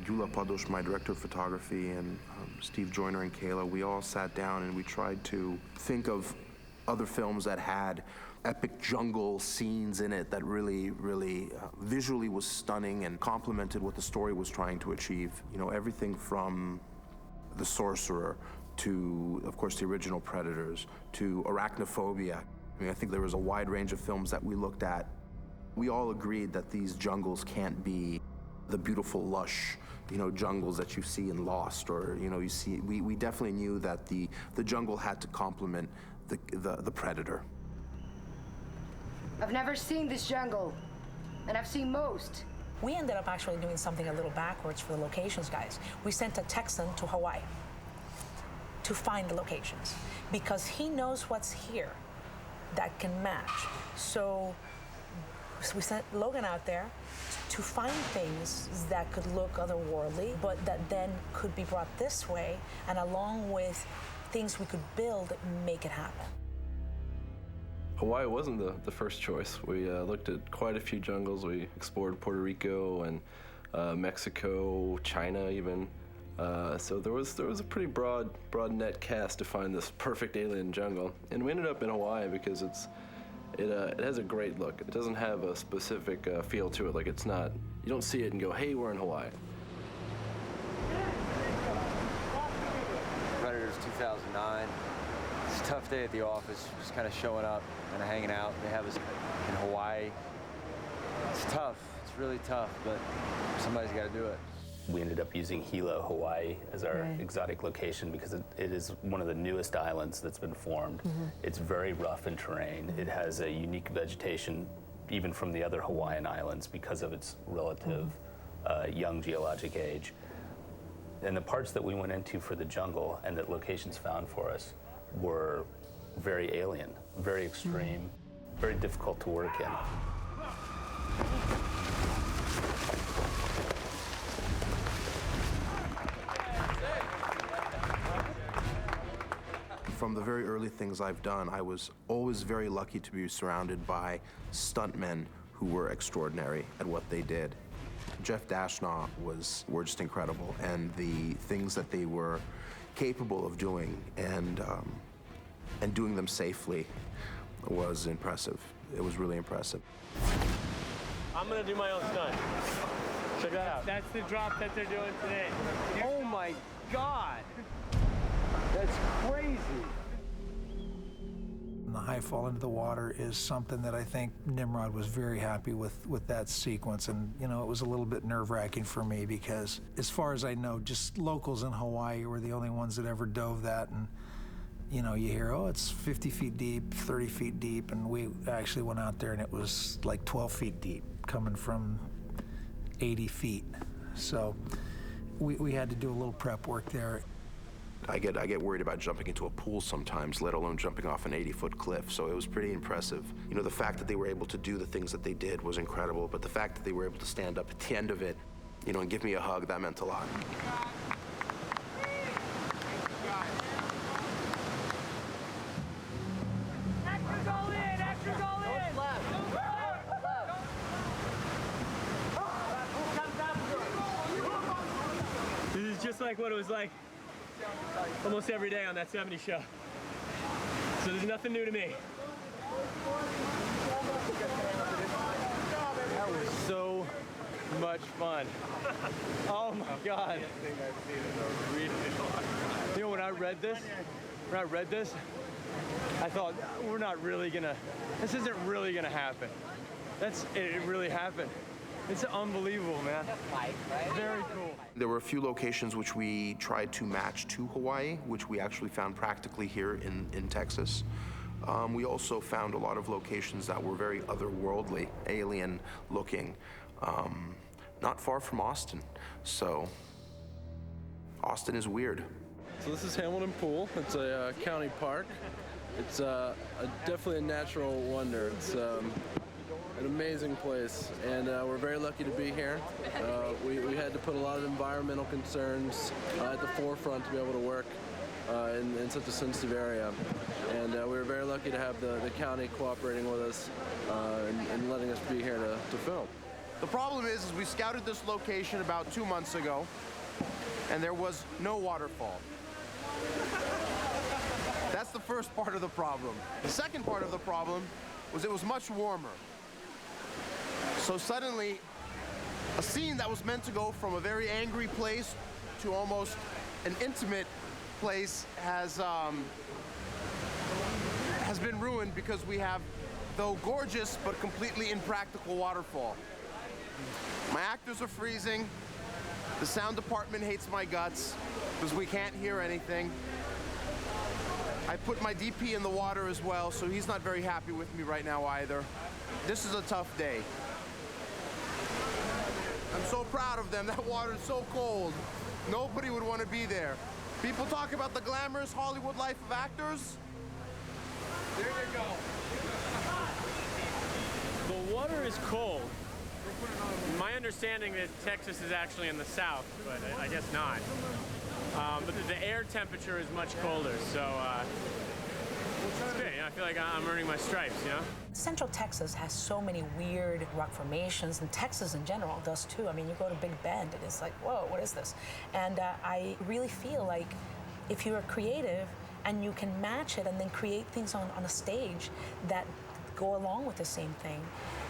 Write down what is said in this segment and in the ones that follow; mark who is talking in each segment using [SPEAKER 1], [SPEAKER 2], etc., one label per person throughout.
[SPEAKER 1] Gyula Padosh, my director of photography, and Steve Joyner and Kayla, we all sat down and we tried to think of other films that had epic jungle scenes in it that really, really visually was stunning and complemented what the story was trying to achieve. You know, everything from The Sorcerer to, of course, the original Predators, to Arachnophobia. I mean, I think there was a wide range of films that we looked at. We all agreed that these jungles can't be the beautiful, lush, you know, jungles that you see in Lost, or, you know, you see. We definitely knew that the jungle had to complement the Predator.
[SPEAKER 2] I've never seen this jungle, and I've seen most.
[SPEAKER 3] We ended up actually doing something a little backwards for the locations guys. We sent a Texan to Hawaii to find the locations because he knows what's here that can match. So we sent Logan out there to find things that could look otherworldly, but that then could be brought this way, and along with things we could build, make it happen.
[SPEAKER 4] Hawaii wasn't the first choice. We looked at quite a few jungles. We explored Puerto Rico and Mexico, China even. So there was a pretty broad net cast to find this perfect alien jungle. And we ended up in Hawaii because it has a great look. It doesn't have a specific feel to it. Like, it's not, you don't see it and go, hey, we're in Hawaii.
[SPEAKER 5] Predators 2009. It's a tough day at the office, just kind of showing up and hanging out. They have us in Hawaii. It's tough, it's really tough, but somebody's got to do it.
[SPEAKER 6] We ended up using Hilo, Hawaii as our exotic location because it is one of the newest islands that's been formed. It's very rough in terrain. It has a unique vegetation, even from the other Hawaiian islands, because of its relative young geologic age. And the parts that we went into for the jungle and that locations found for us were very alien, very extreme, very difficult to work in.
[SPEAKER 1] From the very early things I've done, I was always very lucky to be surrounded by stuntmen who were extraordinary at what they did. Jeff Dashnaw were just incredible, and the things that they were capable of doing and doing them safely was impressive. It was really impressive.
[SPEAKER 7] I'm gonna do my own stunt. Check that out. That's the drop that they're doing today.
[SPEAKER 5] Oh my God! That's crazy.
[SPEAKER 8] The high fall into the water is something that I think Nimrod was very happy with that sequence. And, you know, it was a little bit nerve-wracking for me because, as far as I know, just locals in Hawaii were the only ones that ever dove that. And, you know, you hear, oh, it's 50 feet deep, 30 feet deep. And we actually went out there and it was like 12 feet deep coming from 80 feet. So we had to do a little prep work there.
[SPEAKER 1] I get worried about jumping into a pool sometimes, let alone jumping off an 80-foot cliff, so it was pretty impressive. You know, the fact that they were able to do the things that they did was incredible, but the fact that they were able to stand up at the end of it, you know, and give me a hug, that meant a lot.
[SPEAKER 7] Extras all in! Extras all in! Go left! This is just like what it was like almost every day on that 70 show. So there's nothing new to me. That was so much fun. Oh my God. You know, when I read this, I thought, this isn't really gonna happen. It really happened. It's unbelievable, man. Very cool.
[SPEAKER 1] There were a few locations which we tried to match to Hawaii, which we actually found practically here in Texas. We also found a lot of locations that were very otherworldly, alien-looking, not far from Austin. So, Austin is weird.
[SPEAKER 4] So this is Hamilton Pool. It's a county park. It's definitely a natural wonder. It's an amazing place, and we're very lucky to be here. We had to put a lot of environmental concerns at the forefront to be able to work in such a sensitive area. And we were very lucky to have the county cooperating with us and letting us be here to film.
[SPEAKER 1] The problem is we scouted this location about 2 months ago, and there was no waterfall. That's the first part of the problem. The second part of the problem was it was much warmer. So suddenly, a scene that was meant to go from a very angry place to almost an intimate place has been ruined because we have, though gorgeous, but completely impractical waterfall. My actors are freezing. The sound department hates my guts because we can't hear anything. I put my DP in the water as well, so he's not very happy with me right now either. This is a tough day. I'm so proud of them. That water is so cold. Nobody would want to be there. People talk about the glamorous Hollywood life of actors. There you go.
[SPEAKER 9] The water is cold. My understanding is Texas is actually in the south, but I guess not. But the air temperature is much colder, so it's good. You know, I feel like I'm earning my stripes, you know?
[SPEAKER 3] Central Texas has so many weird rock formations, and Texas in general does too. I mean, you go to Big Bend, and it's like, whoa, what is this? And I really feel like if you're creative and you can match it and then create things on a stage that go along with the same thing,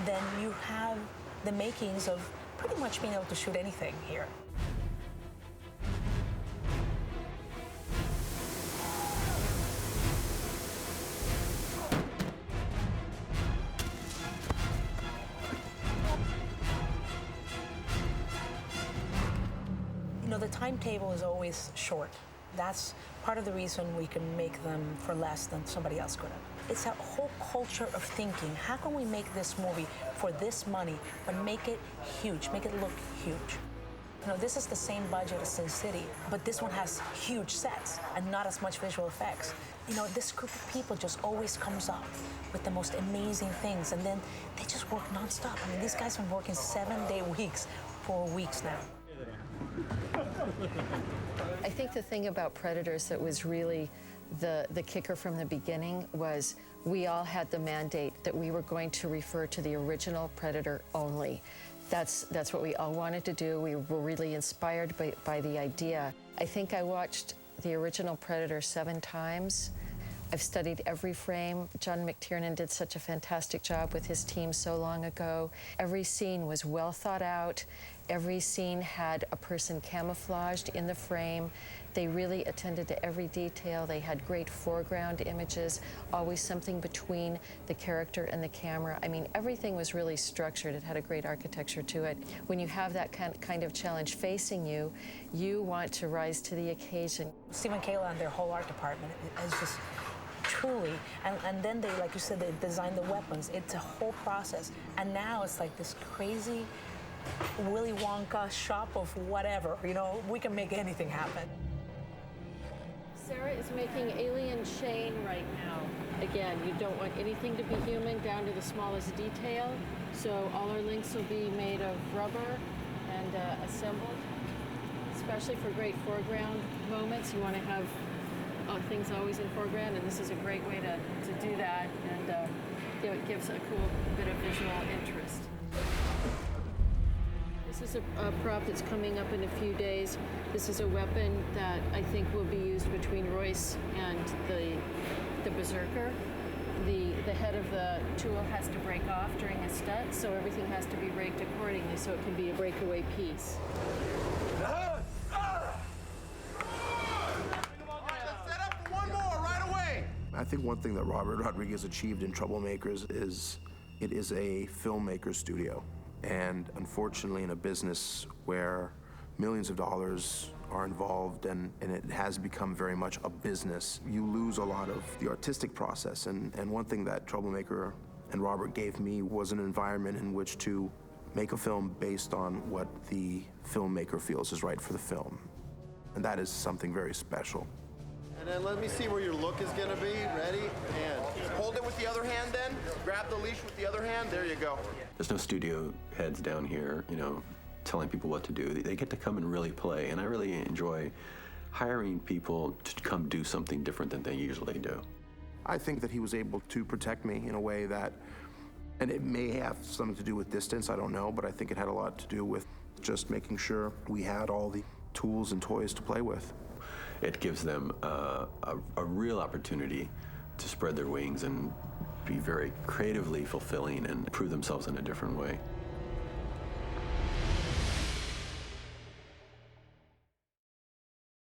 [SPEAKER 3] then you have the makings of pretty much being able to shoot anything here. You know, the timetable is always short. That's part of the reason we can make them for less than somebody else could have. It's a whole culture of thinking. How can we make this movie for this money, but make it huge, make it look huge? You know, this is the same budget as Sin City, but this one has huge sets and not as much visual effects. You know, this group of people just always comes up with the most amazing things, and then they just work nonstop. I mean, these guys have been working 7-day weeks for weeks now.
[SPEAKER 10] I think the thing about Predators that was really the kicker from the beginning was we all had the mandate that we were going to refer to the original Predator only. That's what we all wanted to do. We were really inspired by the idea. I think I watched the original Predator 7 times. I've studied every frame. John McTiernan did such a fantastic job with his team so long ago. Every scene was well thought out. Every scene had a person camouflaged in the frame. They really attended to every detail. They had great foreground images, always something between the character and the camera. I mean, everything was really structured. It had a great architecture to it. When you have that kind of challenge facing you, you want to rise to the occasion.
[SPEAKER 3] Steve and Kayla and their whole art department is just truly, and then they, like you said, they designed the weapons. It's a whole process. And now it's like this crazy Willy Wonka shop of whatever. You know, we can make anything happen.
[SPEAKER 11] Sarah is making alien Shane right now. Again, you don't want anything to be human down to the smallest detail. So all our links will be made of rubber and assembled, especially for great foreground moments. You want to have things always in foreground, and this is a great way to do that, and it gives a cool bit of visual interest. This is a prop that's coming up in a few days. This is a weapon that I think will be used between Royce and the Berserker. The head of the tool has to break off during a stunt, so everything has to be raked accordingly so it can be a breakaway piece.
[SPEAKER 1] I think one thing that Robert Rodriguez achieved in Troublemakers is it is a filmmaker studio. And unfortunately, in a business where millions of dollars are involved and it has become very much a business, you lose a lot of the artistic process. And one thing that Troublemaker and Robert gave me was an environment in which to make a film based on what the filmmaker feels is right for the film. And that is something very special.
[SPEAKER 12] And then let me see where your look is gonna be. Ready? And
[SPEAKER 1] Hold it with the other hand then. Grab the leash with the other hand. There you go.
[SPEAKER 13] There's no studio heads down here, you know, telling people what to do. They get to come and really play, and I really enjoy hiring people to come do something different than they usually do.
[SPEAKER 1] I think that he was able to protect me in a way that And it may have something to do with distance, I don't know, but I think it had a lot to do with just making sure we had all the tools and toys to play with.
[SPEAKER 13] It gives them a real opportunity to spread their wings and be very creatively fulfilling and prove themselves in a different way.